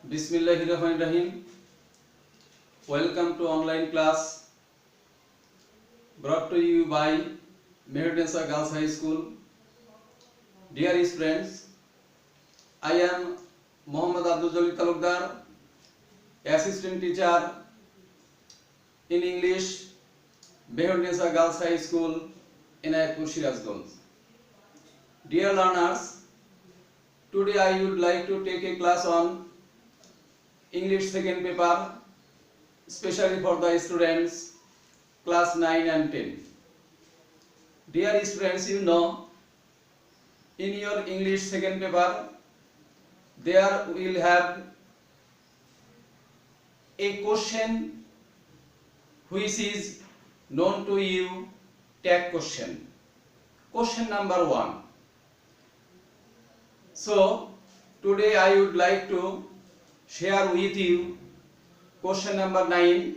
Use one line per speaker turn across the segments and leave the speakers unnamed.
Bismillahirrahmanirrahim. Welcome to online class brought to you by Mehrunnisa Girls High School. Dear friends, I am Mohammad Abdul Jalil Talukdar, Assistant Teacher in English, Mehrunnisa Girls High School in Ayatpur, Sirazganj. Dear learners, today I would like to take a class on English second paper, especially for the students class 9 and 10. Dear students, you know, in your English second paper, there will have a question which is known to you, tag question. Question number 1. So, today I would like to share with you question number 9,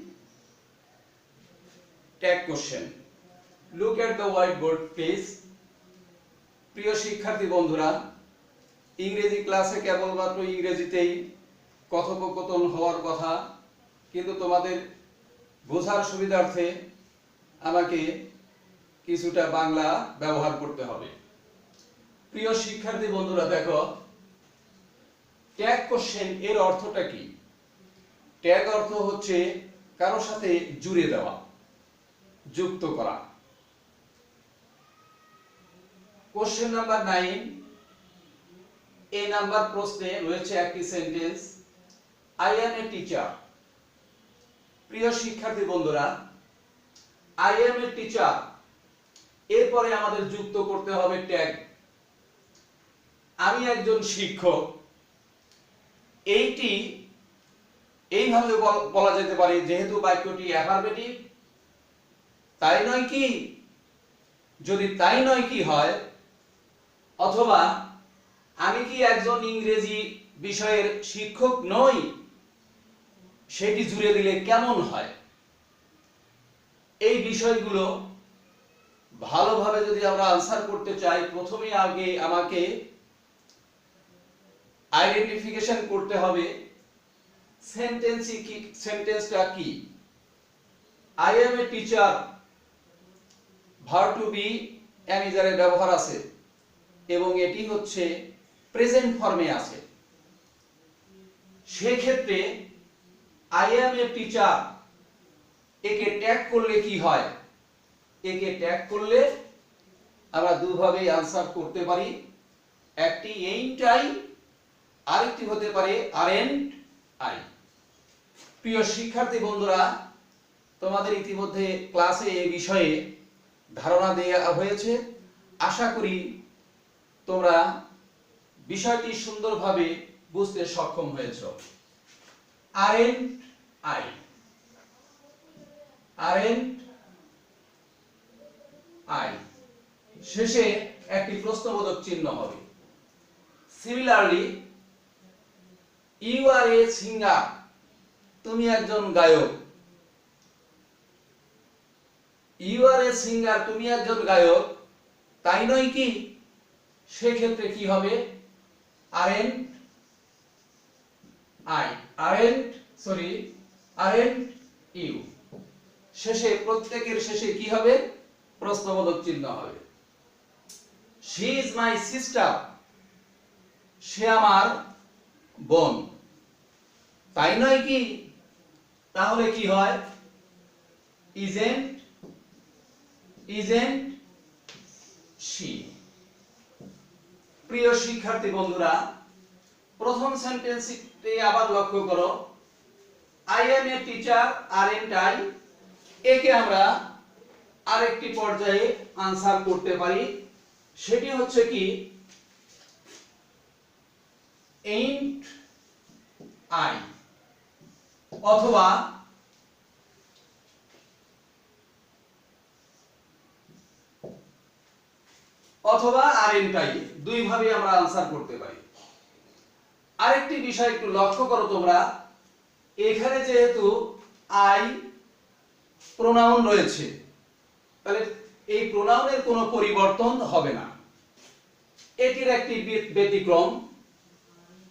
tag question. Look at the whiteboard please. প্রিয় শিক্ষার্থী বন্ধুরা, ইংরেজি ক্লাসে কেবলমাত্র ইংরেজিতেই কথোপকথন হওয়ার কথা, কিন্তু তোমাদের বোঝার সুবিধার্থে আমাকে কিছুটা বাংলা ব্যবহার করতে হবে। প্রিয় শিক্ষার্থী বন্ধুরা, দেখো, ট্যাগ কোশ্চেন এর অর্থটা কি? ট্যাগ অর্থ হচ্ছে কারোর সাথে জুড়ে দেওয়া, যুক্ত করা। কোশ্চেন নাম্বার 9, এই নাম্বার প্রশ্নে রয়েছে একটি sentence, I am a teacher. প্রিয় শিক্ষার্থী বন্ধুরা, আই অ্যাম এ টিচার এরপরে আমাদের যুক্ত করতে হবে ট্যাগ। আমি একজন শিক্ষক। এইটি এইভাবে বলা যেতে পারে, যেহেতু বাক্যটি অ্যাফারমেটিভ, তাই নয় কি? যদি তাই নয় কি হয়, অথবা আমি কি একজন ইংরেজি বিষয়ের শিক্ষক নই, সেটি জুড়ে দিলে কেমন হয়? এই বিষয়গুলো ভালোভাবে যদি আমরা আনসার করতে চাই, প্রথমে আগে আমাকে আইডেন্টিফিকেশন করতে হবে সেন্টেন্সটা কি। I am a teacher, verb to be am is এর ব্যবহার আছে এবং এটি হচ্ছে প্রেজেন্ট ফর্মে আছে। সেক্ষেত্রে আই এম এ টিচার একে ট্যাগ করলে কি হয়? একে ট্যাগ করলে আমরা দুভাবে আনসার করতে পারি। একটি ain't I, আরেকটি হতে পারে aren't I। প্রিয় শিক্ষার্থী বন্ধুরা, তোমাদের ইতিমধ্যে ক্লাসে এই বিষয়ে ধারণা দেওয়া হয়েছে। আশা করি তোমরা বিষয়টি সুন্দরভাবে বুঝতে সক্ষম হয়েছ। aren't I, aren't I, শেষে একটি প্রশ্নবোধক চিহ্ন হবে। Similarly, you are a singer, তুমি একজন গায়ক। ইউ আর এ সিঙ্গার, তুমি একজন গায়ক, তাই নয় কি? সেক্ষেত্রে কি হবে? aren't I, aren't you, শেষে প্রত্যেকের শেষে কি হবে? প্রশ্নবোধক চিহ্ন হবে। she is my sister, সে আমার বোন, তাই নয় কি? তাহলে কি হয়? isn't she। প্রিয় শিক্ষার্থী বন্ধুরা, প্রথম সেন্টেন্সটি আবার লক্ষ্য করো, I am a teacher, aren't I, একে আমরা আরেকটি পর্যায়ে আনসার করতে পারি। সেটি হচ্ছে কি? ain't I, অথবা aren't I, দুই ভাবে আমরা আনসার করতে পারি। আরেকটি বিষয় একটু লক্ষ্য করো তোমরা, এখানে যেহেতু I প্রোনাউন রয়েছে, তাহলে এই প্রোনাউনের কোনো পরিবর্তন হবে না। এটির একটি ব্যতিক্রম,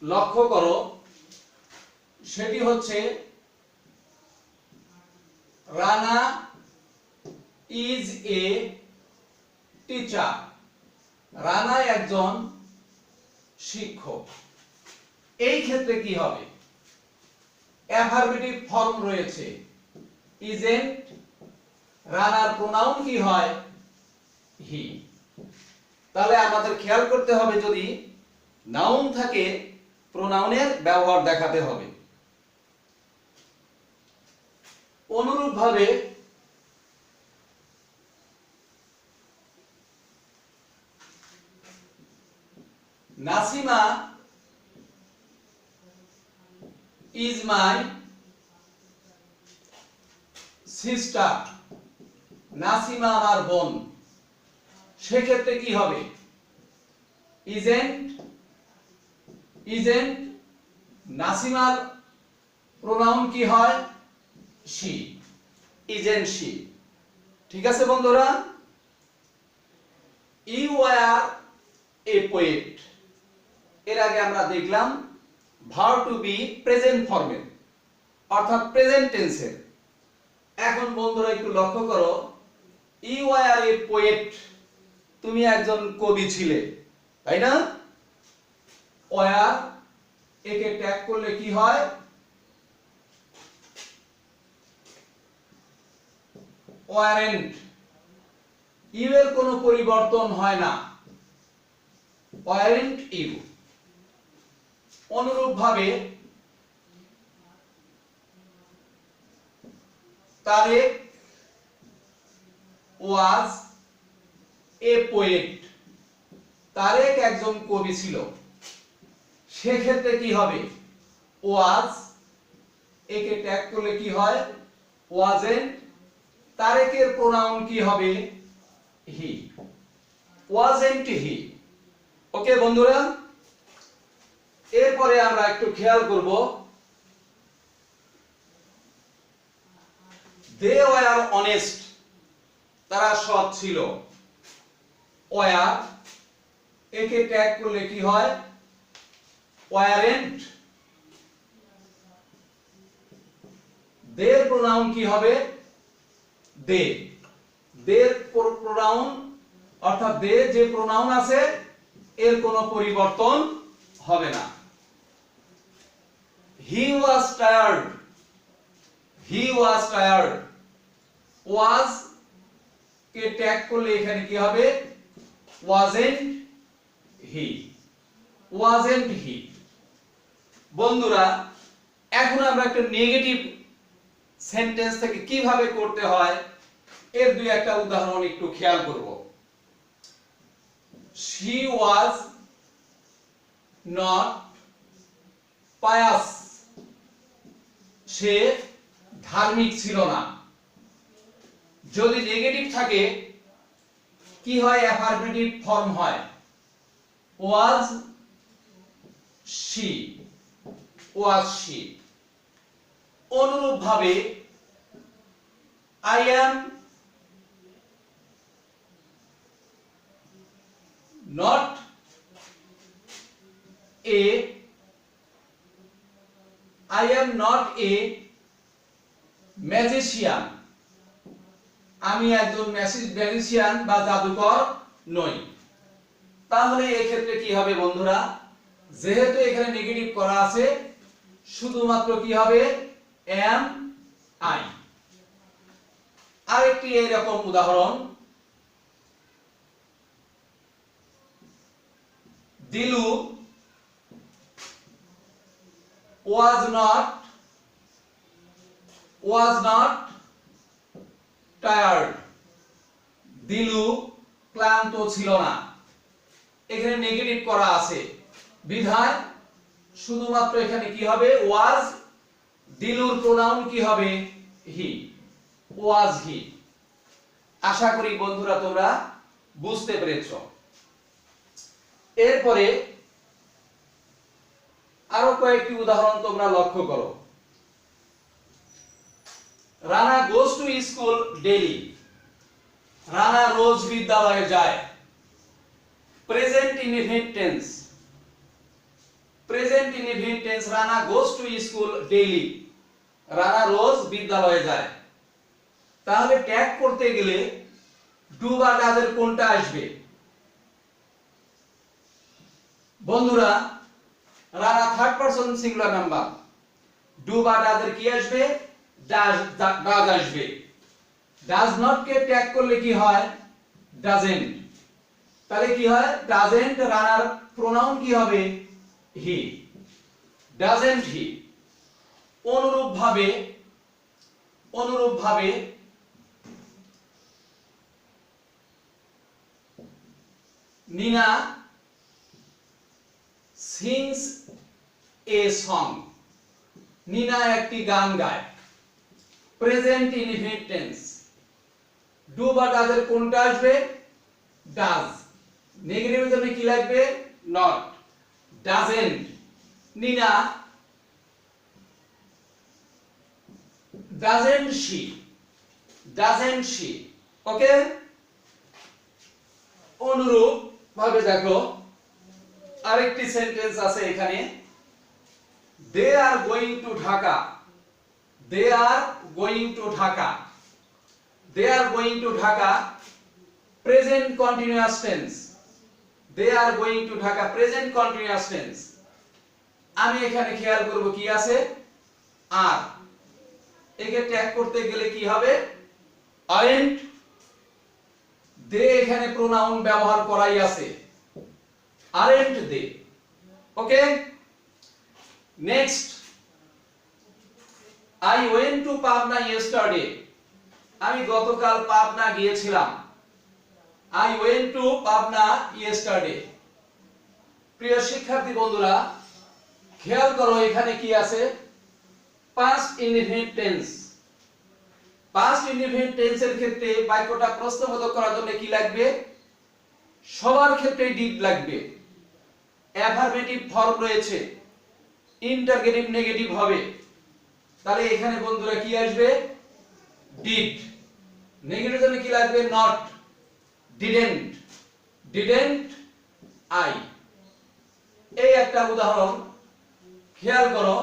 লক্ষ্য করো, সেটি হচ্ছে Rana is a teacher. Rana একজন শিক্ষক। এই ক্ষেত্রে কি হবে? অ্যাফারমেটিভ ফর্ম রয়েছে ইজেন্ট, রানার প্রোনাউন কি হয়? হি। তাহলে আমাদের খেয়াল করতে হবে, যদি নাউন থাকে প্রোনাউনের ব্যবহার দেখাতে হবে। অনুরূপভাবে Nasima is my sister. Nasima আমার বোন। সেক্ষেত্রে কি হবে? ইজেন্ট নাসিমার প্রোনাউন কি হয়? শি। Isn't she. ঠিক আছে বন্ধুরা? You are a poet. এর আগে আমরা দেখলাম ভার্ব টু বি প্রেজেন্ট ফর্মের, অর্থাৎ প্রেজেন্ট টেন্সের। এখন বন্ধুরা একটু লক্ষ্য করো, ইউ আর এ পোয়েট, তুমি একজন কবি ছিলে, তাই না? ওয়ার একে ট্যাগ করলে কি হয়? ওয়ারেন্ট। ইউ এর কোনো পরিবর্তন হয় না, ওয়ারেন্ট ইউ। অনুরূপভাবে তারেক ওয়াজ এ পোয়েট। তারেক একজন কবি ছিল। সেক্ষেত্রে কি হবে? ওয়াজ একে ট্যাগ করলে কি হয়? ওয়াজেন্ট। তারেকের প্রোনাউন কি হবে? হি। ওয়াজেন্ট হি। ওকে বন্ধুরা, এরপরে আমরা একটু খেয়াল করব, দে ওয়ার অনেস্ট, তারা সৎ ছিল। ওয়ার একে ট্যাগ করলে কি হয়? ওয়ারেন্ট। দের প্রোনাউন কি হবে? দে। দের প্রোনাউন অর্থাৎ দে যে প্রোনাউন আছে এর কোনো পরিবর্তন হবে না। He was tired. He was tired. Was কে ট্যাগ করলে এখানে কি হবে? Wasn't he. Wasn't he. বন্ধুরা, এখন আমরা একটা নেগেটিভ সেন্টেন্স থেকে কিভাবে করতে হয় এর দুই একটা উদাহরণ একটু খেয়াল করব। she was not pious। সে ধার্মিক ছিল না। যদি নেগেটিভ থাকে কি হয়? অ্যাফারমেটিভ ফর্ম হয় was she। was she। অনুরূপভাবে I am not a magician. আমি একজন ম্যাজিশিয়ান বা জাদুকর নই। তাহলে এই ক্ষেত্রে কি হবে বন্ধুরা? যেহেতু এখানে নেগেটিভ করা আছে, শুধুমাত্র কি হবে? am I। আরেকটি এইরকম উদাহরণ, দিলু was not tired। দিলু ক্লান্ত ছিল না। এখানে নেগেটিভ করা আছে বিধায় শুধুমাত্র এখানে কি হবে? was। দিলুর প্রোনাউন কি হবে? হি। was he। আশা করি বন্ধুরা তোমরা বুঝতে পেরেছ। এরপরে আরো কয়েকটি উদাহরণ তোমরা লক্ষ্য করো। Rana goes to school daily. Rana রোজ বিদ্যালয়ে যায়। Present indefinite tense. Present indefinite tense Rana goes to school daily, Rana রোজ বিদ্যালয়ে যায়। তাহলে ট্যাগ করতে গেলে ডু বা ডাজ এর কোনটা আসবে? বন্ধুরা, Rana third person singular number, do বা ডাজ এর কি আসবে? ডাজ আসবে। ডাজ নট কে ট্যাগ করলে কি হয়? ডাজেন্ট। তাহলে কি হয়? ডাজেন্ট রানার প্রোনাউন কি হবে? হি। Doesn't he. অনুরূপভাবে Nina sings a song, Nina একটি গান গায়। প্রেজেন্ট ইনডিফিনিট টেন্স, ডু বা ডাজ এর কোনটা আসবে? ডাজ। নেগেটিভের জন্য কি লাগবে? Not. Doesn't Nina, doesn't she, doesn't she. Okay, অনুরূপ ভাবে দেখো আরেকটি সেন্টেন্স আছে এখানে, they are going to Dhaka, they are going to Dhaka, they are going to Dhaka present continuous tense, they are going to Dhaka present continuous tense. আমি এখানে খেয়াল করব কি আছে? আর। একে ট্যাগ করতে গেলে কি হবে? আরেন্ট। দে এখানে প্রোনাউন ব্যবহার করাই আছে, aren't they. Okay, next, I went to Pabna yesterday, আমি গতকাল পাবনা গিয়েছিলাম। I went to Pabna yesterday. প্রিয় শিক্ষার্থী বন্ধুরা, খেয়াল করো এখানে কি আছে? Past indefinite tense. Past indefinite টেন্সের ক্ষেত্রে বাক্যটা প্রশ্নবোধক করার জন্য কি লাগবে? সবার ক্ষেত্রে ডিড লাগবে। অ্যাফারমেটিভ ফর্ম রয়েছে, ইন্টারগেটিভ নেগেটিভ হবে। তাহলে এখানে বন্ধুরা কি আসবে? ডিড। নেগেটিভ জন্য কি লাগবে? নট। Didn't, didn't I. এই একটা উদাহরণ খেয়াল করো,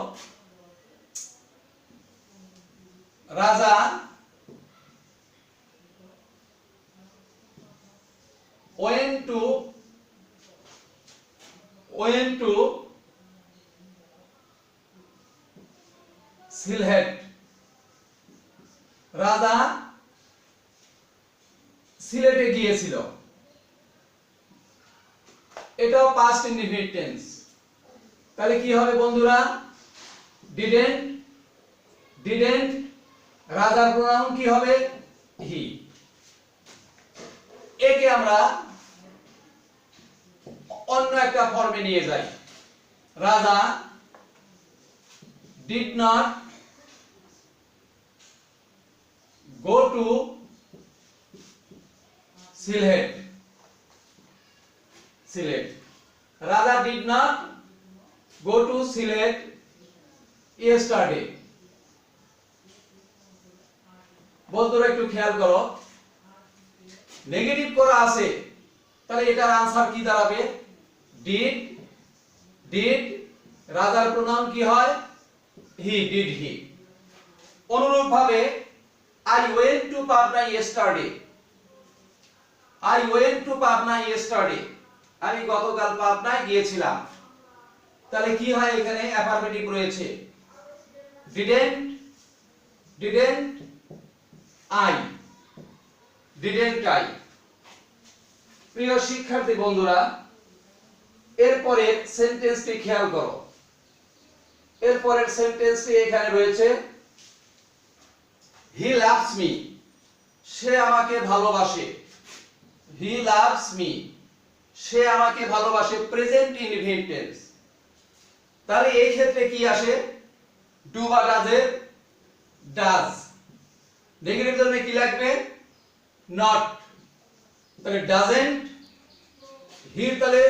রাজা went to সিলহেট, রাজা সিলেটে গিয়েছিল। এটাও পাস্ট ইনডিফিনিট টেন্স। তাহলে কি হবে বন্ধুরা? ডিডেন্ট, ডিডেন্ট, রাজার প্রোনাউন কি হবে? হি। একে আমরা অন্য একটা ফর্মে নিয়ে যাই, Raja did not go to Sylhet, Sylhet, Raja did not go to Sylhet yesterday. বন্ধুরা একটু খেয়াল করো, নেগেটিভ করা আছে, তাহলে এটার आंसर কি দাঁড়াবে? ডিড, ডিড, রাজার প্রোনাউন কি হয়? হি, ডিড হি। অনুরূপভাবে I went to Pabna yesterday, I went to Pabna yesterday, আমি গতকাল পাবনায় গিয়েছিলাম। তাহলে কি হয়? এখানে অ্যাফারমেটিভ রয়েছে, didn't, didn't I, didn't I. প্রিয় শিক্ষার্থী বন্ধুরা, এরপরে সেন্টেন্সটি খেয়াল করো। এরপরের সেন্টেন্সটি এখানে রয়েছে, হি লাভস মি, সে আমাকে ভালোবাসে। হি লাভস মি, সে আমাকে ভালোবাসে প্রেজেন্ট ইনডিফিনিট টেন্স। তাহলে এই ক্ষেত্রে কি আসে? ডু বা ডাজ এর ডাজ। নেগেটিভ জন্য কি লাগবে? নট। তাহলে ডাজেন্ট, হির, তাহলে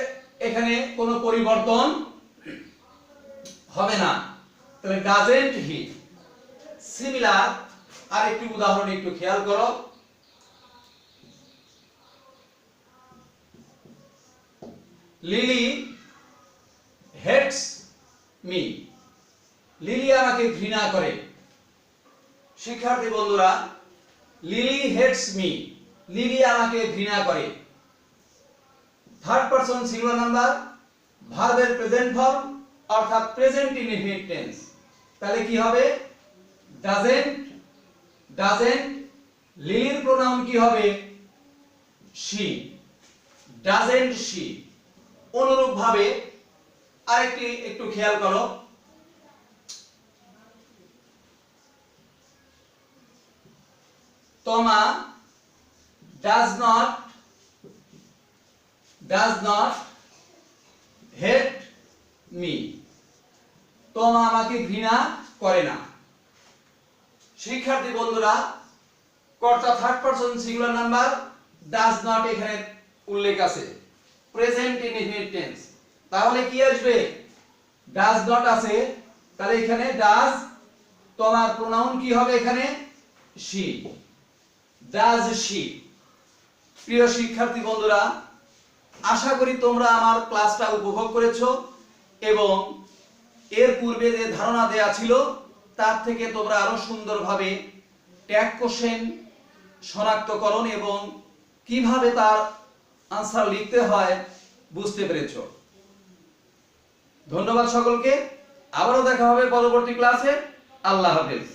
এখানে কোনো পরিবর্তন হবে না, তাহলে ডাজেন্ট হি। সিমিলার আরেকটি উদাহরণ একটু খেয়াল করো, লিলি হেটস মি। লিলি আমাকে ঘৃণা করে। শিক্ষার্থী বন্ধুরা, লিলি হেটস মি, লিলি আমাকে ঘৃণা করে। থার্ড পারসন সিঙ্গুলার নাম্বার, ভার্বের প্রেজেন্ট ফর্ম অর্থাৎ প্রেজেন্ট ইনডিফিনিট টেন্স। তাহলে কি হবে? Doesn't, doesn't. লিলির প্রোনাউন কি হবে? She, doesn't she. অনুরূপ ভাবে আরেকটি একটু খেয়াল করো, তমা does not hate me, তমা আমাকে ঘৃণা করে না। শিক্ষার্থী বন্ধুরা, কর্তা third person singular number, does not এখানে উল্লেখ আছে, প্রেজেন্ট ইনডিফিনিট টেন্স। তাহলে কি আসবে? does not আছে, তাহলে এখানে does, তোমার প্রোনাউন কি হবে এখানে? she, does she। প্রিয় শিক্ষার্থী বন্ধুরা, আশা করি তোমরা আমার ক্লাসটা উপভোগ করেছো এবং এর পূর্বে যে ধারণা দেয়া ছিল তার থেকে তোমরা আরো সুন্দরভাবে ট্যাগ কোশ্চেন শনাক্তকরণ এবং কিভাবে তার আনসার লিখতে হয় বুঝতে পেরেছো। ধন্যবাদ সকলকে, আবারও দেখা হবে পরবর্তী ক্লাসে। আল্লাহ হাফেজ।